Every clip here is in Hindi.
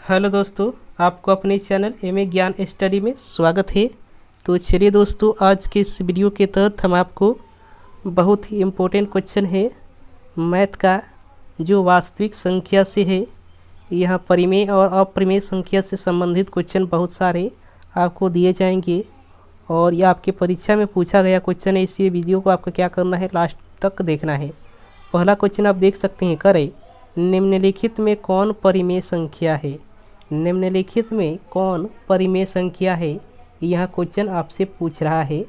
हेलो दोस्तों, आपको अपने चैनल एमए ज्ञान स्टडी में स्वागत है। तो चलिए दोस्तों, आज के इस वीडियो के तहत हम आपको बहुत ही इम्पोर्टेंट क्वेश्चन है मैथ का, जो वास्तविक संख्या से है। यहाँ परिमेय और अपरिमेय संख्या से संबंधित क्वेश्चन बहुत सारे आपको दिए जाएंगे और यह आपके परीक्षा में पूछा गया क्वेश्चन है। इसलिए वीडियो को आपको क्या करना है, लास्ट तक देखना है। पहला क्वेश्चन आप देख सकते हैं, करें निम्नलिखित में कौन परिमेय संख्या है। निम्नलिखित में कौन परिमेय संख्या है, यह क्वेश्चन आपसे पूछ रहा है।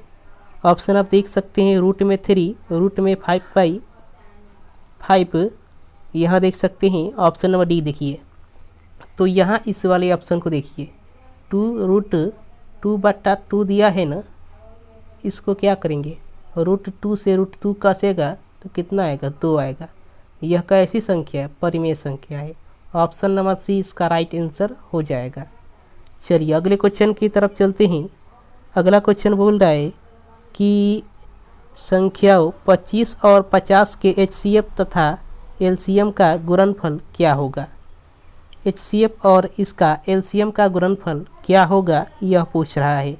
ऑप्शन आप देख सकते हैं, रूट में 3, रूट में 5/5। यहाँ देख सकते हैं ऑप्शन नंबर डी देखिए। तो यहाँ इस वाले ऑप्शन को देखिए, 2√2/2 दिया है ना, इसको क्या करेंगे, √2 से √2 कासेगा तो कितना आएगा, 2 आएगा। यह कैसी संख्या है, परिमेय संख्या है। ऑप्शन नंबर सी इसका राइट आंसर हो जाएगा। चलिए अगले क्वेश्चन की तरफ चलते हैं। अगला क्वेश्चन बोल रहा है कि संख्याओं 25 और 50 के HCF तथा LCM का गुणनफल क्या होगा। HCF और इसका LCM का गुणनफल क्या होगा, यह पूछ रहा है।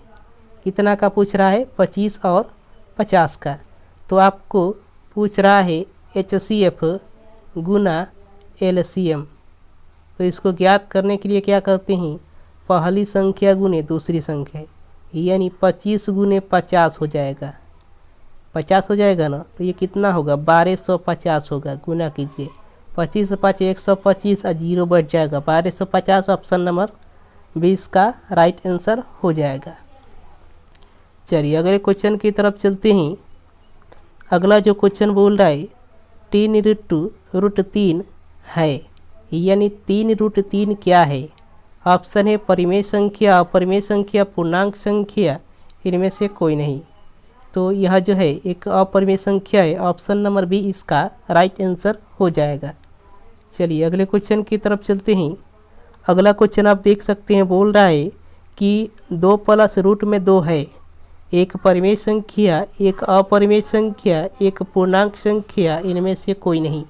कितना का पूछ रहा है, 25 और 50 का। तो आपको पूछ रहा है HCF गुना LCM। तो इसको ज्ञात करने के लिए क्या करते हैं, पहली संख्या गुने दूसरी संख्या, यानी 25 गुने 50 हो जाएगा। 50 हो जाएगा ना, तो ये कितना होगा, 1250 होगा। गुना कीजिए, 25 से 5 125 और 0 बढ़ जाएगा, 1250। ऑप्शन नंबर 20 का राइट आंसर हो जाएगा। चलिए अगले क्वेश्चन की तरफ चलते हैं। अगला जो क्वेश्चन बोल रहा है 3√2√3 है, यानी 3√3 क्या है। ऑप्शन है परिमेय संख्या, अपरिमेय संख्या, पूर्णांक संख्या, इनमें से कोई नहीं। तो यह जो है एक अपरिमेय संख्या है। ऑप्शन नंबर बी इसका राइट आंसर हो जाएगा। चलिए अगले क्वेश्चन की तरफ चलते हैं। अगला क्वेश्चन आप देख सकते हैं, बोल रहा है कि 2 प्लस रूट में 2 है, एक परिमेय संख्या, एक अपरिमेय संख्या, एक पूर्णांक संख्या, इनमें से कोई नहीं।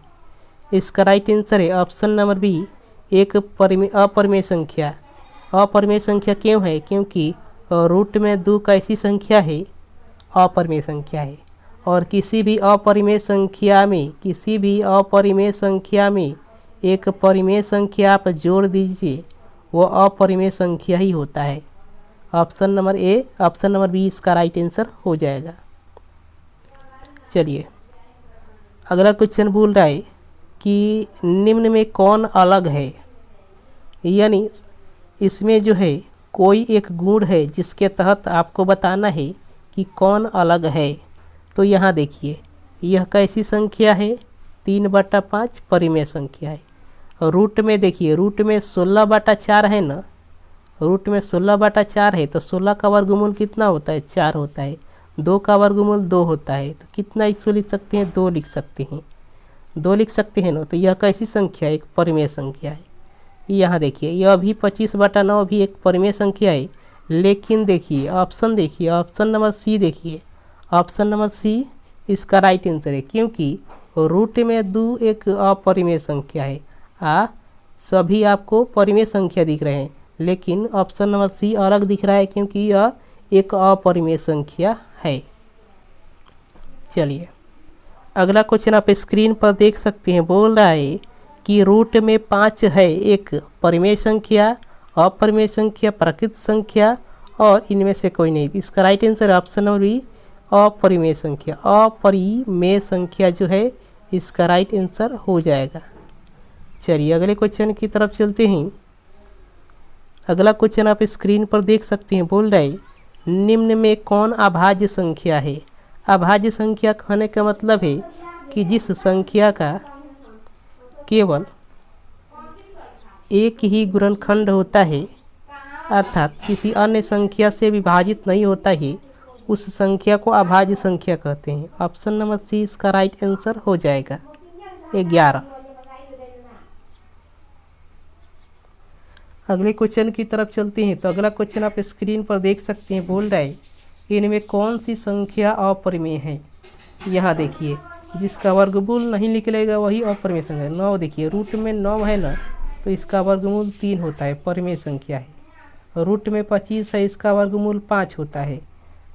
इसका राइट आंसर है ऑप्शन नंबर बी, एक अपरिमेय संख्या। अपरिमेय संख्या क्यों है, क्योंकि रूट में 2 कैसी संख्या है, अपरिमेय संख्या है। और किसी भी अपरिमेय संख्या में एक परिमेय संख्या आप जोड़ दीजिए, वो अपरिमेय संख्या ही होता है। Option number A, option number B इसका राइट आंसर हो जाएगा। चलिए अगला क्वेश्चन बोल रहा है कि निम्न में कौन अलग है, यानी इसमें जो है कोई एक गुण है जिसके तहत आपको बताना है कि कौन अलग है। तो यहाँ देखिए, यह कैसी संख्या है, 3/5 परिमेय संख्या है। रूट में देखिए, रूट में 16/4 है ना, रूट में 16/4 है, तो 16 का वर्गमूल कितना होता है, 4 होता है। 2 का वर्गमूल 2 होता है, तो कितना इसको लिख सकते हैं, 2 लिख सकते हैं। 2 लिख सकते हैं ना। तो यह कैसी संख्या है, एक परिमेय संख्या है। यहाँ देखिए, यह भी 25/9 भी एक परिमेय संख्या है। लेकिन देखिए ऑप्शन देखिए, ऑप्शन नंबर सी देखिए, ऑप्शन नंबर सी इसका राइट आंसर है, क्योंकि रूट में 2 एक अपरिमेय संख्या है। सभी आपको परिमेय संख्या दिख रहे हैं, लेकिन ऑप्शन नंबर सी अलग दिख रहा है, क्योंकि यह एक अपरिमेय संख्या है। चलिए अगला क्वेश्चन आप स्क्रीन पर देख सकते हैं, बोल रहा है कि रूट में 5 है, एक परिमेय संख्या, अपरिमेय संख्या, प्राकृत संख्या, और इनमें से कोई नहीं। इसका right answer option number B, अपरिमेय संख्या। अपरिमेय संख्या जो है इसका राइट आंसर हो जाएगा। चलिए अगले क्वेश्चन की तरफ चलते हैं। अगला क्वेश्चन आप स्क्रीन पर देख सकते हैं, बोल रहे निम्न में कौन अभाज्य संख्या है। अभाज्य संख्या कहने का मतलब है कि जिस संख्या का केवल एक ही गुणनखंड होता है, अर्थात किसी अन्य संख्या से विभाजित नहीं होता है, उस संख्या को अभाज्य संख्या कहते हैं। ऑप्शन नंबर सी इसका राइट आंसर हो जाएगा, 11। अगले क्वेश्चन की तरफ चलते हैं। तो अगला क्वेश्चन आप स्क्रीन पर देख सकते हैं, बोल रहा है इनमें कौन सी संख्या अपरिमेय है। यहाँ देखिए, जिसका वर्गमूल नहीं निकलेगा वही अपरिमेय संख्या। 9 देखिए, रूट में 9 है ना, तो इसका वर्गमूल 3 होता है, परिमेय संख्या है। रूट में 25 है, इसका वर्गमूल 5 होता है।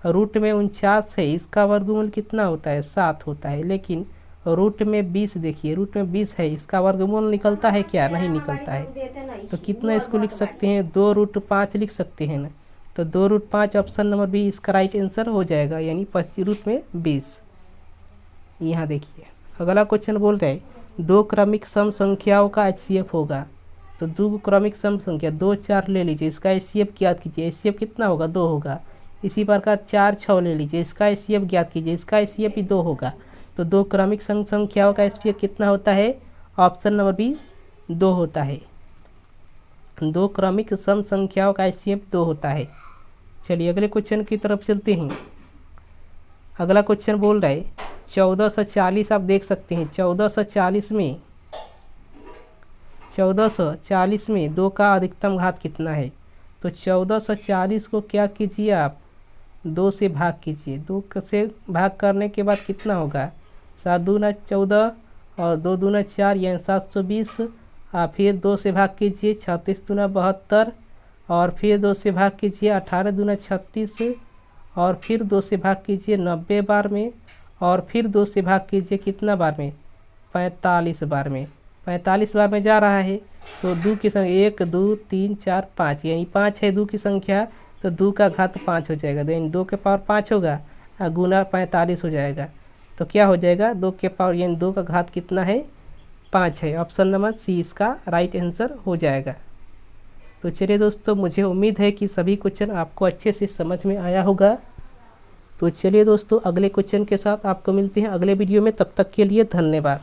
रूट में 49 है, इसका वर्गमूल कितना होता है, 7 होता है। लेकिन रूट में 20 देखिए, रूट में 20 है, इसका वर्गमूल निकलता है क्या, नहीं निकलता है। तो कितना इसको लिख सकते हैं, 2√5 लिख सकते हैं ना। तो 2√5 ऑप्शन नंबर बी इसका राइट आंसर हो जाएगा, यानी 25 रूट में 20। यहाँ देखिए अगला क्वेश्चन बोल रहे हैं 2 क्रमिक सम संख्याओं का HCF होगा। तो 2 क्रमिक सम संख्या 2 4 ले लीजिए, इसका HCF ज्ञात कीजिए। HCF कितना होगा, 2 होगा। इसी प्रकार 4 6 ले लीजिए, इसका HCF ज्ञात कीजिए, इसका HCF भी 2 होगा। तो 2 क्रमिक सम संख्याओं का HCF कितना होता है, ऑप्शन नंबर बी 2 होता है। 2 क्रमिक सम संख्याओं का HCF 2 होता है। चलिए अगले क्वेश्चन की तरफ चलते हैं। अगला क्वेश्चन बोल रहा है 1440, आप देख सकते हैं 1440 में 2 का अधिकतम घात कितना है। तो 1440 को क्या कीजिए आप, 2 से भाग कीजिए। 2 से भाग करने के बाद कितना होगा, 7 दूना 14 और 2 दूना 4 यानी 720। फिर 2 से भाग कीजिए, 36 दूना 72 और फिर 2 से भाग कीजिए, 18 दूना 36 और फिर 2 से भाग कीजिए 90 बार में और फिर 2 से भाग कीजिए कितना बार में, 45 बार में। 45 बार में जा रहा है तो 2 की संख्या 1 2 3 4 5 यानी 5 है 2 की संख्या, तो 2 का घात 5 हो जाएगा। तो यानी 2 के पावर 5 होगा और गुना 45 हो जाएगा। तो क्या हो जाएगा, 2 के पावर यानी 2 का घात कितना है, 5 है। ऑप्शन नंबर सी इसका राइट आंसर हो जाएगा। तो चलिए दोस्तों, मुझे उम्मीद है कि सभी क्वेश्चन आपको अच्छे से समझ में आया होगा। तो चलिए दोस्तों, अगले क्वेश्चन के साथ आपको मिलते हैं अगले वीडियो में। तब तक के लिए धन्यवाद।